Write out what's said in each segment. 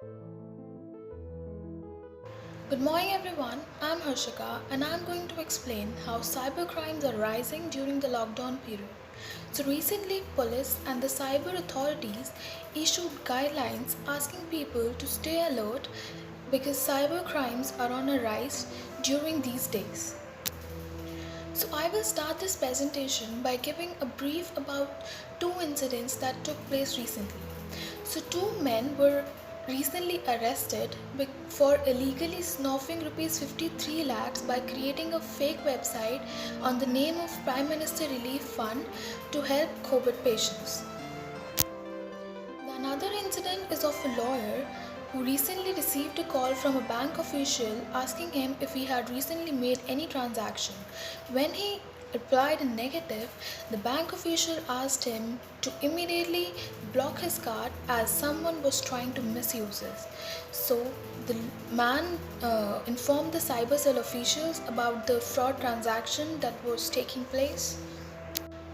Good morning everyone, I'm Harshika and I'm going to explain how cybercrimes are rising during the lockdown period. So recently police and the cyber authorities issued guidelines asking people to stay alert because cybercrimes are on a rise during these days. So I will start this presentation by giving a brief about two incidents that took place recently. So two men were recently arrested for illegally snuffing rupees 53 lakhs by creating a fake website on the name of Prime Minister Relief Fund to help COVID patients. Another incident is of a lawyer who recently received a call from a bank official asking him if he had recently made any transaction. When he replied in negative, the bank official asked him to immediately block his card as someone was trying to misuse it. So the man informed the cyber cell officials about the fraud transaction that was taking place.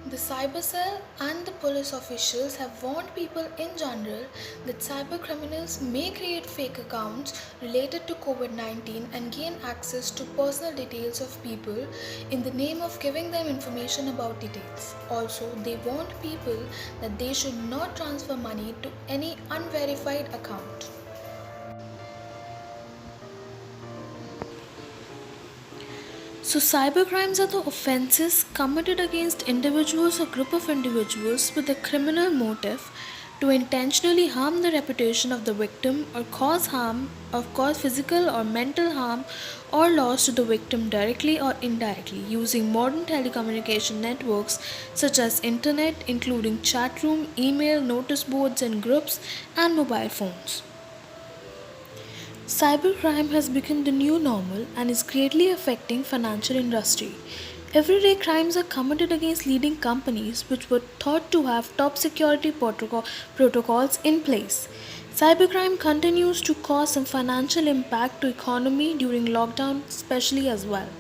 The cyber cell and the police officials have warned people in general that cyber criminals may create fake accounts related to COVID-19 and gain access to personal details of people in the name of giving them information about details. Also, they warned people that they should not transfer money to any unverified account. So, cybercrimes are the offences committed against individuals or group of individuals with a criminal motive to intentionally harm the reputation of the victim or cause harm or cause physical or mental harm or loss to the victim directly or indirectly using modern telecommunication networks such as internet including chat room, email, notice boards and groups and mobile phones. Cybercrime has become the new normal and is greatly affecting financial industry. Everyday crimes are committed against leading companies which were thought to have top security protocols in place. Cybercrime continues to cause some financial impact to economy during lockdown especially as well.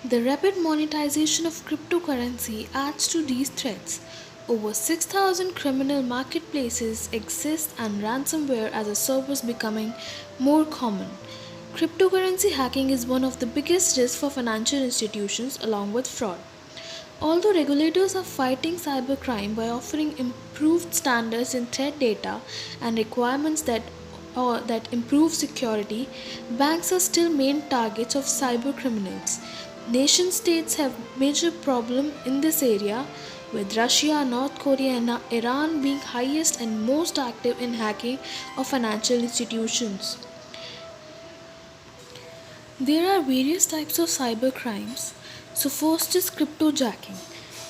The rapid monetization of cryptocurrency adds to these threats. Over 6,000 criminal marketplaces exist and ransomware as a service becoming more common. Cryptocurrency hacking is one of the biggest risks for financial institutions along with fraud. Although regulators are fighting cybercrime by offering improved standards in threat data and requirements that improve security, banks are still main targets of cyber criminals. Nation states have major problem in this area with Russia, North Korea and Iran being highest and most active in hacking of financial institutions. There are various types of cyber crimes. So first is cryptojacking.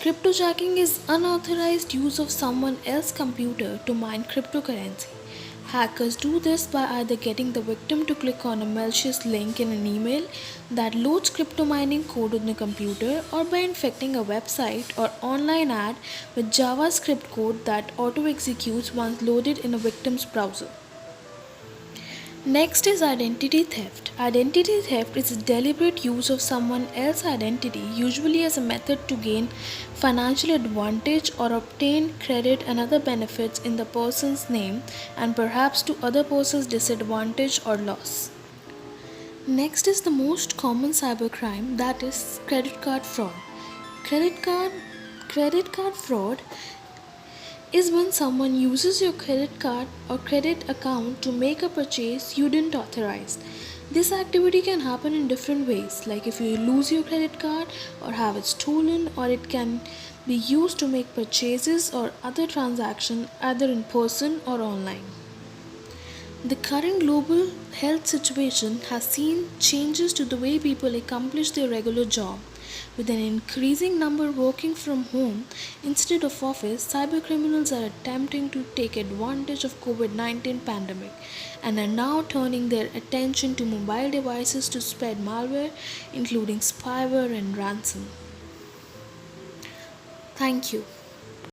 Cryptojacking is unauthorized use of someone else's computer to mine cryptocurrency. Hackers do this by either getting the victim to click on a malicious link in an email that loads crypto mining code on the computer or by infecting a website or online ad with JavaScript code that auto executes once loaded in a victim's browser. Next is identity theft. Identity theft is a deliberate use of someone else's identity, usually as a method to gain financial advantage or obtain credit and other benefits in the person's name and perhaps to other person's disadvantage or loss. Next is the most common cybercrime, that is credit card fraud. Credit card credit card fraud is when someone uses your credit card or credit account to make a purchase you didn't authorize. This activity can happen in different ways, like if you lose your credit card or have it stolen, or it can be used to make purchases or other transactions either in person or online. The current global health situation has seen changes to the way people accomplish their regular job. With an increasing number working from home instead of office, cybercriminals are attempting to take advantage of COVID-19 pandemic and are now turning their attention to mobile devices to spread malware including spyware and ransom. Thank you.